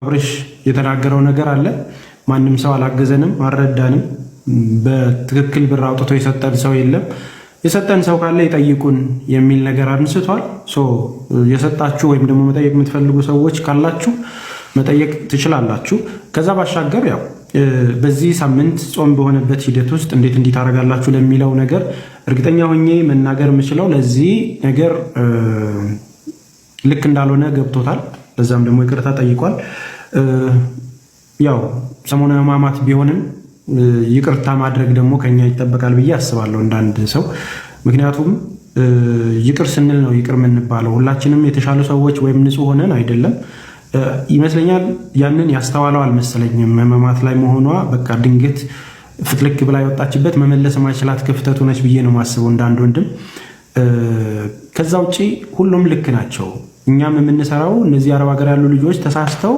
አብርሽ የተናገረው ነገር አለ። ማንም ሰው አላገዘንም፣ አልረዳንም። በትክክል ብር አውጥቶ የሰጠን ሰው የለም። የሰጠን ሰው ካለ ይጠይቁን የሚል ነገር አንስቷል። የሰጣችሁ ወይም ደግሞ መጠየቅ የምትፈልጉ ሰዎች ካላችሁ መጠየቅ ትችላላችሁ። ከዛ ባሻገር ያው በዚህ ሳምንት ጾም በሆነበት ሂደት ውስጥ እንዴት እንዲህ ታደርጋላችሁ ለሚለው ነገር እርግጠኛ ሆኜ መናገር የምችለው ለዚህ ነገር ልክ እንዳልሆነ ገብቶታል። በዛም ደግሞ ይቅርታ ጠይቋል። ያው ሰሞነ ሕማማት ቢሆንም ይቅርታ ማድረግ ደግሞ ከኛ ይጠበቃል ብዬ አስባለሁ እንዳንድ ሰው። ምክንያቱም ይቅር ስንል ነው ይቅር የምንባለው። ሁላችንም የተሻሉ ሰዎች ወይም ንጹህ ሆነን አይደለም ይመስለኛል። ያንን ያስተዋለው አልመሰለኝም። ሕማማት ላይ መሆኗ በቃ ድንገት ፍትልክ ብላ የወጣችበት መመለስ ማይችላት ክፍተት ሆነች ብዬ ነው የማስበው እንዳንድ ወንድም። ከዛ ውጪ ሁሉም ልክ ናቸው። እኛም የምንሰራው እነዚህ አረብ ሀገር ያሉ ልጆች ተሳስተው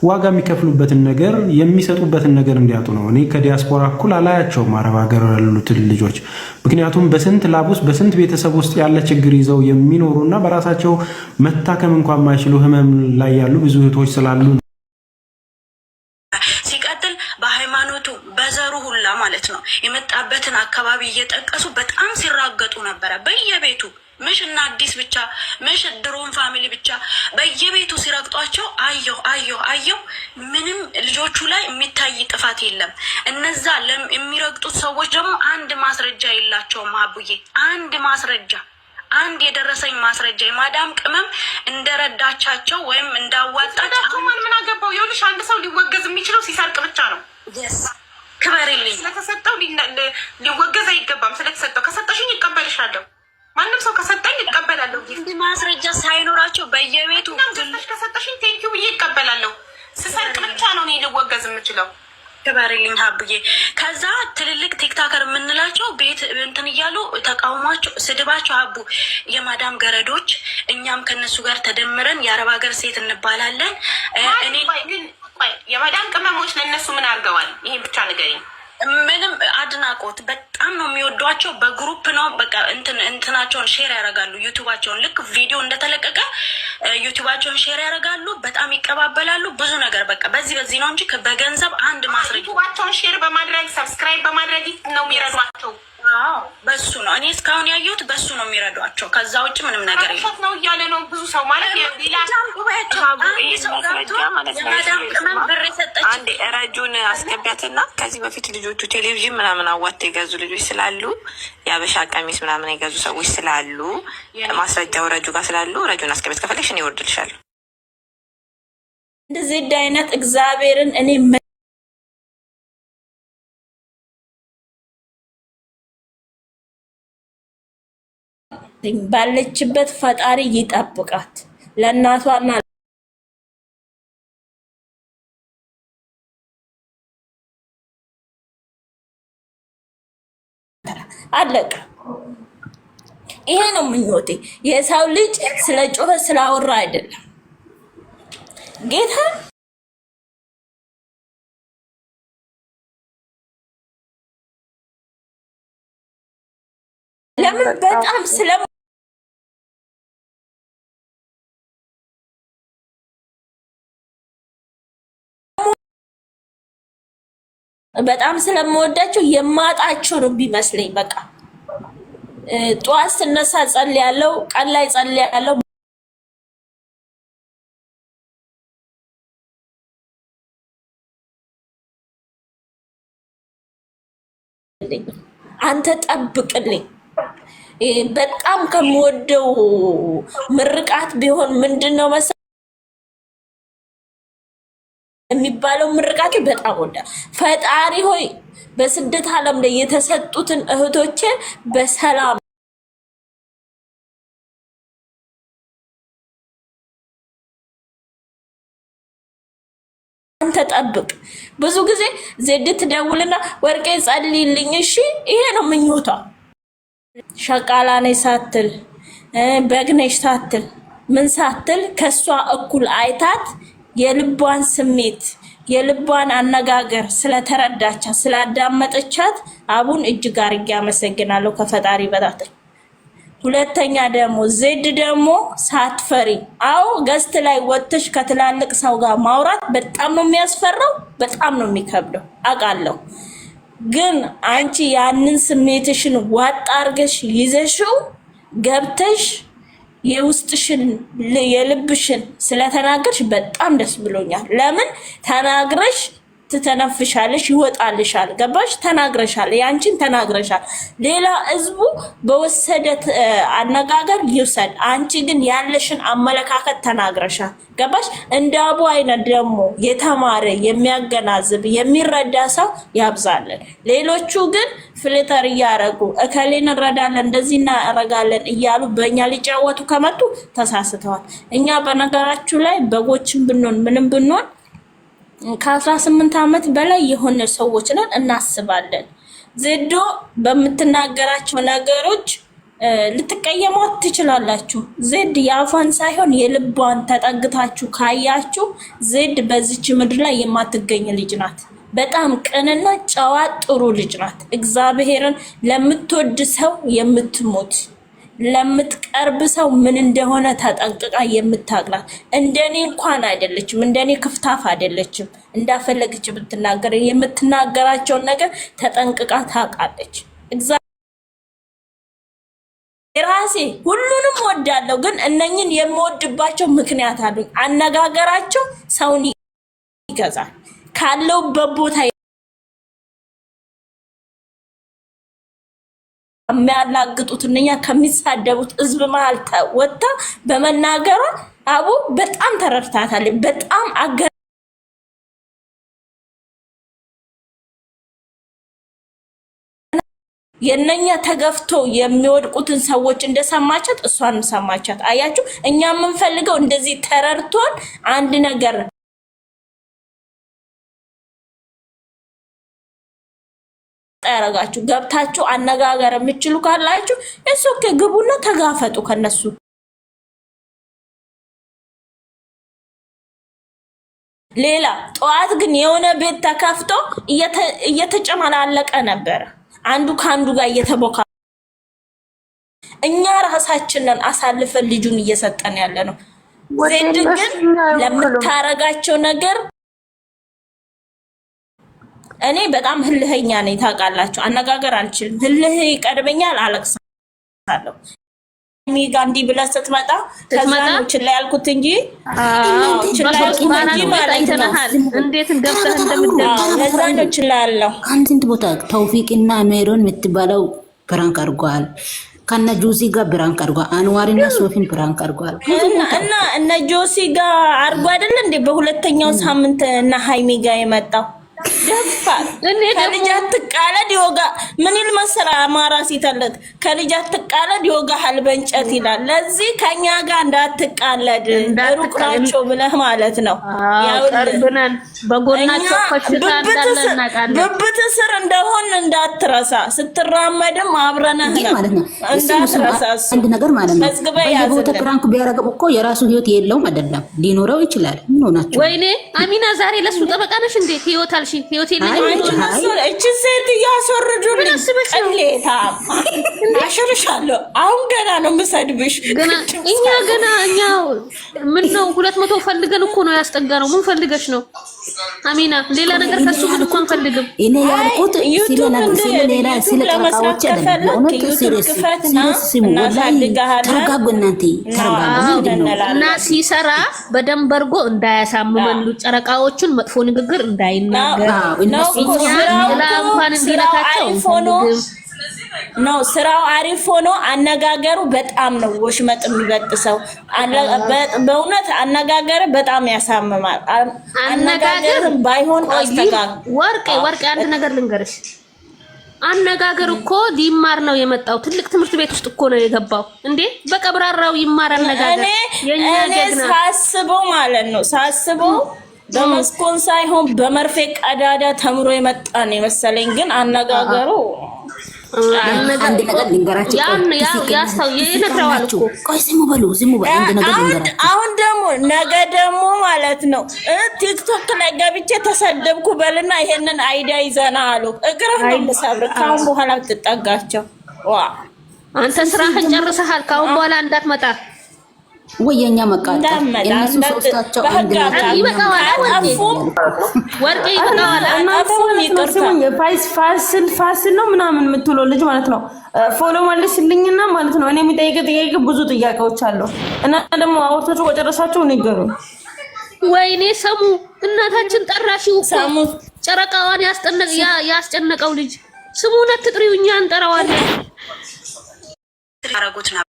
ዋጋ የሚከፍሉበትን ነገር የሚሰጡበትን ነገር እንዲያጡ ነው። እኔ ከዲያስፖራ እኩል አላያቸውም አረብ ሀገር ያሉትን ልጆች። ምክንያቱም በስንት ላብ ውስጥ በስንት ቤተሰብ ውስጥ ያለ ችግር ይዘው የሚኖሩና በራሳቸው መታከም እንኳን የማይችሉ ህመም ላይ ያሉ ብዙ እህቶች ስላሉ ሲቀጥል በሃይማኖቱ በዘሩ ሁላ ማለት ነው የመጣበትን አካባቢ እየጠቀሱ በጣም ሲራገጡ ነበረ በየቤቱ ምሽ እና አዲስ ብቻ ምሽ ድሮን ፋሚሊ ብቻ በየቤቱ ሲረግጧቸው አየሁ። ምንም ልጆቹ ላይ የሚታይ ጥፋት የለም። እነዛ የሚረግጡት ሰዎች ደግሞ አንድ ማስረጃ የላቸውም። አቡዬ አንድ የደረሰኝ ማስረጃ የማዳም ቅመም እንደረዳቻቸው ወይም እንዳዋጣቸው ምን አገባው? ይኸውልሽ አንድ ሰው ሊወገዝ የሚችለው ሲሰርቅ ብቻ ነው። ክበሬልኝ። ስለተሰጠው ሊወገዝ አይገባም። ስለተሰጠው ከሰጠሽኝ ይቀበልሻለሁ። ማንም ሰው ከሰጠኝ ይቀበላለሁ። እንዲህ ማስረጃ ሳይኖራቸው በየቤቱ ከሰጠሽኝ ቴንኪው ብዬ ይቀበላለሁ። ስሰርቅ ብቻ ነው እኔ ልወገዝ የምችለው። ክበሬልኝ ሀብዬ። ከዛ ትልልቅ ቲክታከር የምንላቸው ቤት እንትን እያሉ ተቃውሟቸው ስድባቸው አቡ የማዳም ገረዶች፣ እኛም ከነሱ ጋር ተደምረን የአረብ ሀገር ሴት እንባላለን። እኔ ግን የማዳም ቅመሞች ለእነሱ ምን አድርገዋል? ይሄን ብቻ ንገሪኝ። ምንም አድናቆት በጣም ነው የሚወዷቸው። በግሩፕ ነው በቃ እንትናቸውን ሼር ያደርጋሉ። ዩቱባቸውን ልክ ቪዲዮ እንደተለቀቀ ዩቱባቸውን ሼር ያደርጋሉ። በጣም ይቀባበላሉ። ብዙ ነገር በቃ በዚህ ነው እንጂ በገንዘብ አንድ ማስረጃ ዩቱባቸውን ሼር በማድረግ ሰብስክራይብ በማድረግ ነው የሚረዷቸው። በሱ ነው እኔ እስካሁን ያየሁት፣ በሱ ነው የሚረዷቸው። ከዛ ውጭ ምንም ነገር የለም ነው እያለ ነው ብዙ ሰው ማለት ሌላ አንድ ረጁን አስገቢያትና ከዚህ በፊት ልጆቹ ቴሌቪዥን ምናምን አዋት የገዙ ልጆች ስላሉ የአበሻ ቀሚስ ምናምን የገዙ ሰዎች ስላሉ ማስረጃው ረጁ ጋር ስላሉ ረጁን አስገቢያት። ከፈለግሽ እኔ እወርድልሻለሁ። እንደዚህ አይነት እግዚአብሔርን እኔ ባለችበት ፈጣሪ ይጠብቃት። ለእናቷና አለቀ። ይሄ ነው ምኞቴ። የሰው ልጅ ስለ ጮኸ ስላወራ አይደለም ጌታ ለምን በጣም ስለምወዳቸው የማጣቸው ነው ቢመስለኝ። በቃ ጠዋት ስነሳ ጸልያለሁ፣ ቀን ላይ ጸልያለሁ። አንተ ጠብቅልኝ። በጣም ከምወደው ምርቃት ቢሆን ምንድነው መሰለኝ የሚባለው ምርቃት በጣም ወዳ ፈጣሪ ሆይ በስደት ዓለም ላይ የተሰጡትን እህቶቼ በሰላም አንተ ጠብቅ። ብዙ ጊዜ ዜድ ትደውልና ወርቄ ጸልይልኝ፣ እሺ ይሄ ነው ምኞቷ። ሸቃላ ነኝ ሳትል በግነሽ ሳትል ምን ሳትል ከሷ እኩል አይታት የልቧን ስሜት የልቧን አነጋገር ስለተረዳቻት ስላዳመጠቻት አቡን እጅግ አድርጌ አመሰግናለሁ ከፈጣሪ በታች። ሁለተኛ ደግሞ ዜድ ደግሞ ሳትፈሪ አው ገስት ላይ ወጥተሽ ከትላልቅ ሰው ጋር ማውራት በጣም ነው የሚያስፈራው፣ በጣም ነው የሚከብደው አውቃለሁ። ግን አንቺ ያንን ስሜትሽን ዋጥ አርገሽ ይዘሽው ገብተሽ የውስጥሽን የልብሽን ስለተናገርሽ በጣም ደስ ብሎኛል። ለምን ተናግረሽ ትተነፍሻለሽ፣ ይወጣልሻል። ገባሽ? ተናግረሻል፣ ያንቺን ተናግረሻል። ሌላ ህዝቡ በወሰደት አነጋገር ይውሰድ፣ አንቺ ግን ያለሽን አመለካከት ተናግረሻል። ገባሽ? እንደ አቡ አይነት ደግሞ የተማረ የሚያገናዝብ የሚረዳ ሰው ያብዛለን። ሌሎቹ ግን ፍልተር እያረጉ እከሌን እንረዳለን እንደዚህ እናረጋለን እያሉ በእኛ ሊጫወቱ ከመጡ ተሳስተዋል። እኛ በነገራችሁ ላይ በጎችን ብንሆን ምንም ብንሆን ከ18 ዓመት በላይ የሆነ ሰዎች ነን፣ እናስባለን። ዜዶ በምትናገራቸው ነገሮች ልትቀየሟት ትችላላችሁ። ዜድ የአፋን ሳይሆን የልቧን ተጠግታችሁ ካያችሁ ዜድ በዚች ምድር ላይ የማትገኝ ልጅ ናት። በጣም ቅንና ጨዋ ጥሩ ልጅ ናት። እግዚአብሔርን ለምትወድ ሰው የምትሞት ለምትቀርብ ሰው ምን እንደሆነ ተጠንቅቃ የምታግናት። እንደኔ እንኳን አይደለችም፣ እንደኔ ክፍታፍ አይደለችም። እንዳፈለገች ብትናገር የምትናገራቸውን ነገር ተጠንቅቃ ታውቃለች። ራሴ ሁሉንም ወዳለሁ፣ ግን እነኝን የምወድባቸው ምክንያት አሉኝ። አነጋገራቸው ሰውን ይገዛል። ካለውበት ቦታ የሚያላግጡት እነኛ ከሚሳደቡት ህዝብ መሃል ወጣ በመናገሯ አቡ በጣም ተረድታታለች። በጣም የነኛ ተገፍቶ የሚወድቁትን ሰዎች እንደሰማቻት እሷን ሰማቻት። አያችሁ፣ እኛ የምንፈልገው እንደዚህ ተረድቶን አንድ ነገር ያረጋችሁ ገብታችሁ አነጋገር የምትችሉ ካላችሁ እሱ ከግቡና ተጋፈጡ ከነሱ። ሌላ ጠዋት ግን የሆነ ቤት ተከፍቶ እየተጨማላለቀ ነበር፣ አንዱ ካንዱ ጋር እየተቦካ። እኛ ራሳችንን አሳልፈን ልጁን እየሰጠን ያለ ነው። ዜድ ግን ለምታረጋቸው ነገር እኔ በጣም ህልህኛ ነኝ ታውቃላችሁ። አነጋገር አልችልም፣ ህልህ ይቀርበኛል፣ አለቅሳለሁ። ሚጋ እንዲህ ብለህ ስትመጣ ከዛ ነው ችላ ያልኩት እንጂ ችላ ያልኩት እንጂ ማለት ነው። እንዴት ገብተህ እንደምትደርስ ለዛ ነው ችላ ያለው። ከአንድ ቦታ ተውፊቅና ሜሮን የምትባለው ፕራንክ አድርጓል። ከነ ጆሲ ጋር ፕራንክ አድርጓል። አንዋርና ሶፊን ፕራንክ አድርጓል። እና እነ ጆሲ ጋር አድርጓ አይደል እንዴ በሁለተኛው ሳምንት እና ሃይሚ ጋር የመጣው ደፋር ከልጅ አትቃለድ ይወጋ ምን ይል መሰራ አማራ ሲተለት ከልጅ አትቃለድ ይወጋሃል በእንጨት ይላል። ለዚህ ከኛ ጋር እንዳትቃለድ ሩቅ ናቸው ብለህ ማለት ነው። ያው ቀርብነን በጎናቸው ፈሽታ እንዳለና ቃል ብብት ስር እንደሆን እንዳትረሳ፣ ስትራመድም አብረነህ ማለት ነው። እንዳትረሳ አንድ ነገር ማለት ነው። በየቦታ ፕራንክ ቢያረጋው እኮ የራሱ ህይወት የለውም አይደለም፣ ሊኖረው ይችላል። ምን ሆናችሁ? ወይኔ አሚና ዛሬ ለሱ ጠበቃ ነሽ እንዴ? ህይወት አልሽ ህይወት የለኝም። እቺ ሴት ያስወርዱልኝ ቀሌታ አሽርሻለሁ። አሁን ገና ነው የምሰድብሽ። እኛ ምን ነው 200 ፈልገን እኮ ነው ያስጠጋነው። ምን ፈልገሽ ነው አሚና? ሌላ ነገር ከሱ ምን እኮ አንፈልግም። እኔ ያልኩት ስለሌላ ስለቀራዎች አይደለም። እውነት ሲሪየስ ተረጋጉ እናንተ ተረጋጉ። እና ሲሰራ በደንብ አድርጎ እንዳያሳምመን ጨረቃዎቹን መጥፎ ንግግር እንዳይናገር ነው ስራው አሪፍ ሆኖ አነጋገሩ በጣም ነው ወሽመጥ የሚበጥሰው። በእውነት አነጋገር በጣም ያሳምማል። አነጋገር ባይሆን አስተጋግ ወርቄ አንድ ነገር ልንገርሽ። አነጋገር እኮ ሊማር ነው የመጣው። ትልቅ ትምህርት ቤት ውስጥ እኮ ነው የገባው። እንዴ በቀብራራው ይማር አነጋገር። የኛ ጀግና ሳስበው ማለት ነው ሳስበው በመስኮን ሳይሆን በመርፌ ቀዳዳ ተምሮ የመጣ ነው የመሰለኝ። ግን አነጋገሩ አንድ ነገር ልንገራችሁ። ቆይ ዝም በሉ። አንድ ነገር ልንገራችሁ። አሁን ደግሞ ነገ ደግሞ ማለት ነው ቲክቶክ ላይ ገብቼ ተሰደብኩ በልና ይሄንን አይዲያ ይዘና አሉ። እግርህ ነው የምሰብር ካሁን በኋላ ብትጠጋቸው። ዋ አንተ ስራህን ጨርሰሃል። ካሁን በኋላ እንዳትመጣ ወየኛ መቃጣ እነሱ ሶስታቸው አንድ ናቸው። ይበቃዋል። ወርቄ ይበቃዋል። ፋሲል ነው ምናምን የምትለው ልጅ ማለት ነው። ፎሎ መልስልኝና ማለት ነው። እኔ የሚጠይቀው ጥያቄ ብዙ ጥያቄዎች አሉ እና ደግሞ አውርታችሁ ከጨረሳችሁ ንገሩኝ። ወይኔ ሰሙ እናታችን ጠራሽው እኮ ጨረቃዋን ያስጨነቀው ልጅ ስሙን አትጥሪው፣ እኛ እንጠራዋለን። ያረጉት ነው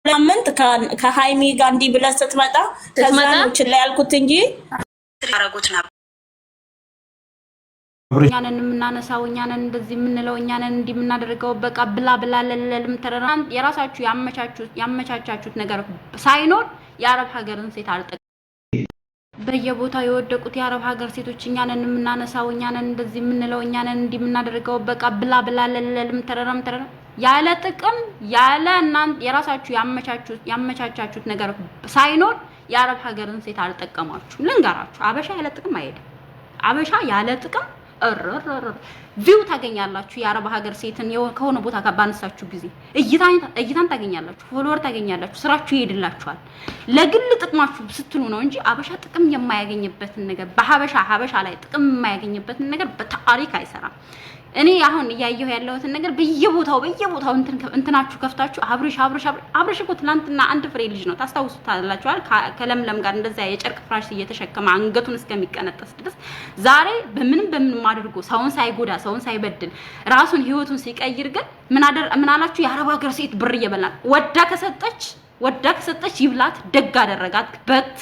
ለምንት ከሃይሚ ጋር እንዲህ ብለህ ስትመጣ ከዛኖች ላይ ያልኩት እንጂ ያረጉት ነው። እኛንን የምናነሳው እኛንን እንደዚህ የምንለው እኛንን እንዲህ የምናደርገው በቃ ብላ ለለም ተረራን የራሳችሁ ያመቻቻችሁት ነገር ሳይኖር የአረብ ሀገርን ሴት አልጠቀም በየቦታው የወደቁት የአረብ ሀገር ሴቶች እኛንን የምናነሳው እኛንን እንደዚህ የምንለው እኛንን እንዲህ የምናደርገው በቃ ብላ ለለም ተረራም ያለ ጥቅም ያለ እናንተ የራሳችሁ ያመቻቻችሁት ነገር ሳይኖር የአረብ ሀገርን ሴት አልጠቀማችሁም። ልንገራችሁ፣ አበሻ ያለ ጥቅም አይሄድም። አበሻ ያለ ጥቅም ቪው ታገኛላችሁ። የአረብ ሀገር ሴትን ከሆነ ቦታ ባነሳችሁ ጊዜ እይታን ታገኛላችሁ፣ ፎሎወር ታገኛላችሁ፣ ስራችሁ ይሄድላችኋል። ለግል ጥቅማችሁ ስትሉ ነው እንጂ አበሻ ጥቅም የማያገኝበትን ነገር ሀበሻ ላይ ጥቅም የማያገኝበትን ነገር በታሪክ አይሰራም። እኔ አሁን እያየሁ ያለሁትን ነገር በየቦታው እንትናችሁ ከፍታችሁ አብርሽ እኮ ትናንትና አንድ ፍሬ ልጅ ነው ታስታውሱታላችኋል። ከለምለም ጋር እንደዛ የጨርቅ ፍራሽ እየተሸከመ አንገቱን እስከሚቀነጠስ ድረስ ዛሬ በምንም አድርጎ ሰውን ሳይጎዳ ሰውን ሳይበድል ራሱን ህይወቱን ሲቀይር ግን ምን አላችሁ? የአረብ ሀገር ሴት ብር እየበላን ወዳ ከሰጠች ይብላት፣ ደግ አደረጋት። በት